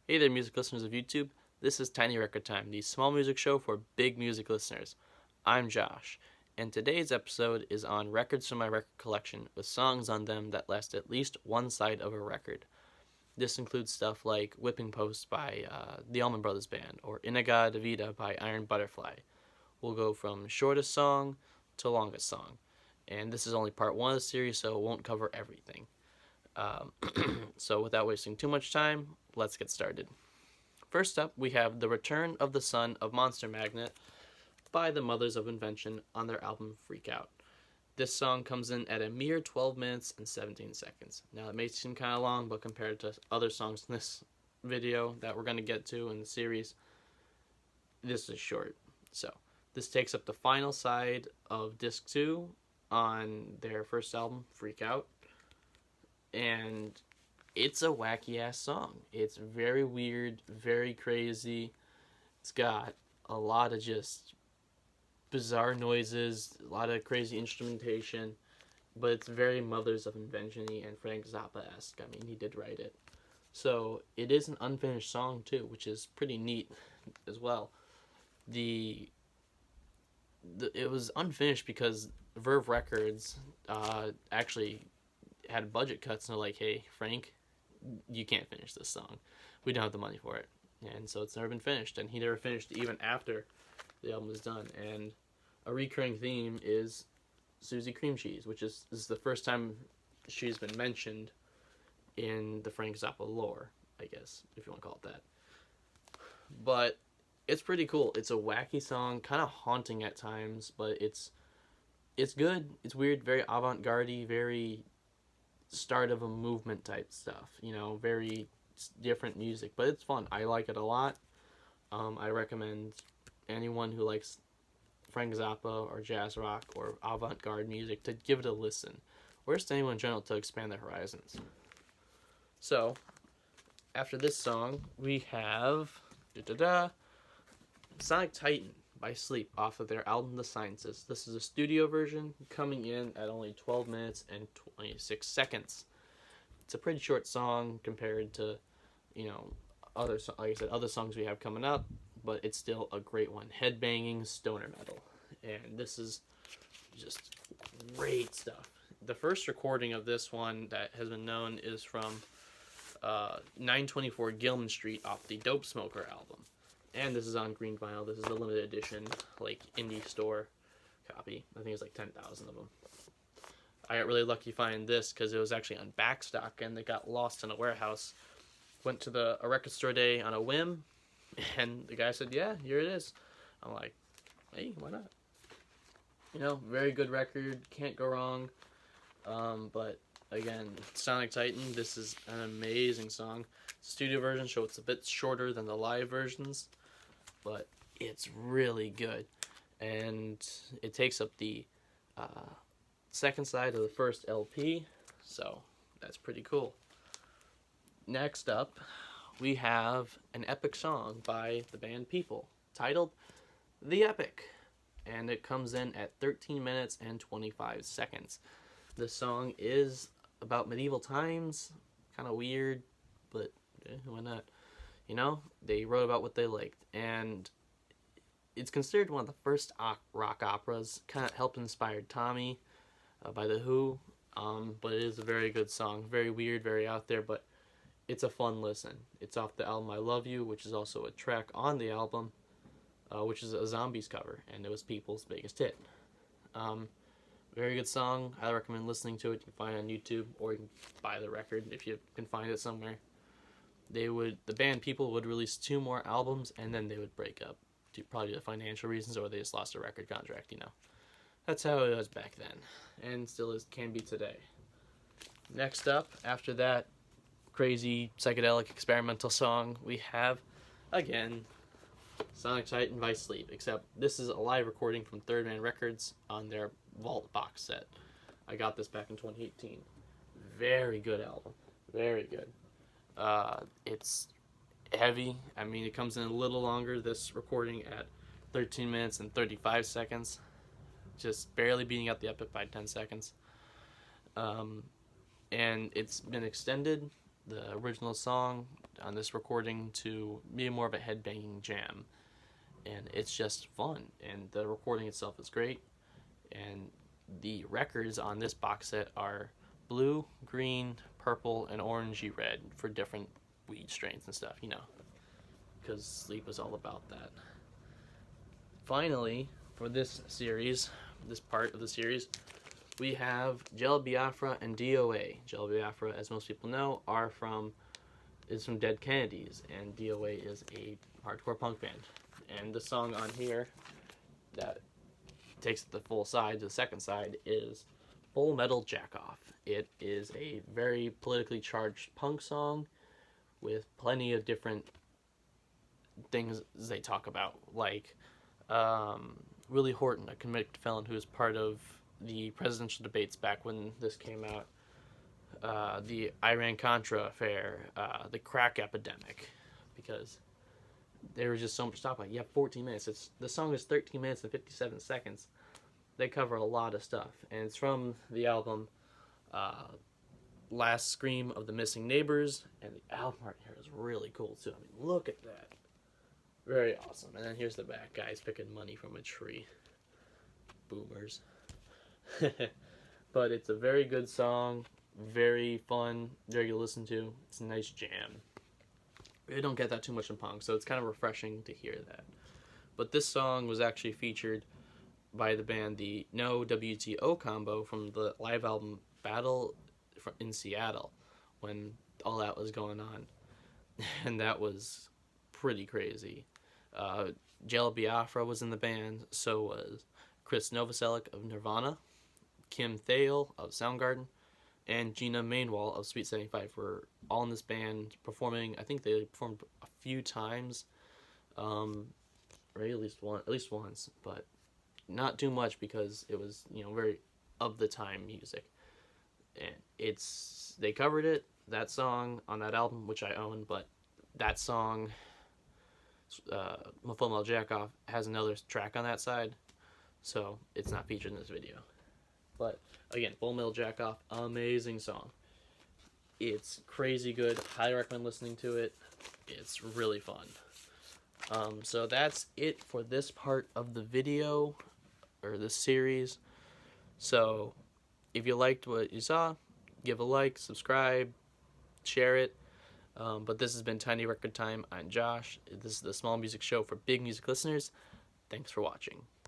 Hey there, music listeners of YouTube. This is Tiny Record Time, the small music show for big music listeners. I'm Josh, and today's episode is on records from my record collection with songs on them that last at least one side of a record. This includes stuff like Whipping Post by the Allman Brothers Band or Inagada Vida by Iron Butterfly. We'll go from shortest song to longest song. And this is only part one of the series, so it won't cover everything. Um, so without wasting too much time, let's get started. First up, we have The Return of the Son of Monster Magnet by the Mothers of Invention on their album Freak Out. This song comes in at a mere 12 minutes and 17 seconds. Now, it may seem kind of long, but compared to other songs in this video that we're going to get to in the series, this is short. So, this takes up the final side of Disc 2 on their first album, Freak Out. And it's a wacky ass song. It's very weird, very crazy. It's got a lot of just bizarre noises, a lot of crazy instrumentation, but it's very Mothers of Invention-y and Frank Zappa-esque. I mean, he did write it. So it is an unfinished song too, which is pretty neat as well. It was unfinished because Verve Records actually had budget cuts and they're like, hey, Frank, you can't finish this song. We don't have the money for it. And so it's never been finished. And he never finished it even after the album was done. And a recurring theme is Susie Cream Cheese, which is this is the first time she's been mentioned in the Frank Zappa lore, I guess, if you want to call it that. But it's pretty cool. It's a wacky song, kind of haunting at times, but it's good. It's weird, very avant-garde, very start of a movement type stuff, very different music, but it's fun. I like it a lot. I recommend anyone who likes Frank Zappa or jazz rock or avant-garde music to give it a listen, or just anyone in general to expand their horizons. So after this song we have Sonic Titan by Sleep off of their album The Sciences. This is a studio version coming in at only 12 minutes and 26 seconds. It's a pretty short song compared to, other songs we have coming up, but it's still a great one. Headbanging stoner metal. And this is just great stuff. The first recording of this one that has been known is from 924 Gilman Street off the Dope Smoker album. And this is on green vinyl. This is a limited edition, indie store copy. I think it's 10,000 of them. I got really lucky finding this because it was actually on backstock and it got lost in a warehouse. Went to a record store day on a whim, and the guy said, "Yeah, here it is." I'm like, "Hey, why not?" Very good record. Can't go wrong. But again, Sonic Titan. This is an amazing song. Studio version, so it's a bit shorter than the live versions, but it's really good, and it takes up the second side of the first LP, so that's pretty cool. Next up, we have an epic song by the band People titled The Epic, and it comes in at 13 minutes and 25 seconds. The song is about medieval times, kind of weird, but why not? They wrote about what they liked, and it's considered one of the first rock operas. Kind of helped inspired Tommy by The Who, but it is a very good song. Very weird, very out there, but it's a fun listen. It's off the album I Love You, which is also a track on the album, which is a Zombies cover, and it was People's biggest hit. Very good song. I recommend listening to it. You can find it on YouTube, or you can buy the record if you can find it somewhere. The band People would release 2 more albums, and then they would break up, probably due to financial reasons, or they just lost a record contract. That's how it was back then, and still can be today. Next up, after that crazy psychedelic experimental song, we have again Sonic Titan by Sleep, except this is a live recording from Third Man Records on their Vault box set. I got this back in 2018. Very good album. Very good. It's heavy. I mean, it comes in a little longer, this recording at 13 minutes and 35 seconds. Just barely beating out the Epic by 10 seconds. And it's been extended. The original song on this recording to be more of a headbanging jam. And it's just fun, and the recording itself is great. And the records on this box set are blue, green, purple, and orangey red for different weed strains and stuff, because Sleep is all about that. Finally, for this series, this part of the series, we have Jello, Biafra, and D.O.A. Jello, Biafra, as most people know, is from Dead Kennedys, and D.O.A. is a hardcore punk band. And the song on here that takes the full side to the second side is Full Metal Jackoff. It is a very politically charged punk song with plenty of different things they talk about, like Willie Horton, a convicted felon who was part of the presidential debates back when this came out, the Iran-Contra affair, the crack epidemic, because there was just so much to talk about. You have 14 minutes. The song is 13 minutes and 57 seconds. They cover a lot of stuff, and it's from the album Last Scream of the Missing Neighbors, and the album art here is really cool too. I mean, look at that. Very awesome. And then here's the back, guys picking money from a tree. Boomers. But it's a very good song, very fun, very good to listen to. It's a nice jam. We don't get that too much in punk, so it's kind of refreshing to hear that. But this song was actually featured by the band the No WTO combo from the live album Battle in Seattle when all that was going on. And that was pretty crazy. Jello, Biafra was in the band, so was Chris Novoselic of Nirvana, Kim Thale of Soundgarden, and Gina Mainwall of Sweet 75 were all in this band performing. I think they performed a few times, or at least once, but not too much because it was very of the time music. And they covered that song on that album, which I own, but that song, Full Metal Jackoff, has another track on that side, so it's not featured in this video. But again, Full Metal Jackoff, amazing song. It's crazy good. Highly recommend listening to it. It's really fun. So that's it for this part of the video, or this series. So if you liked what you saw, give a like, subscribe, share it. But this has been Tiny Record Time. I'm Josh. This is the Small Music Show for big music listeners. Thanks for watching.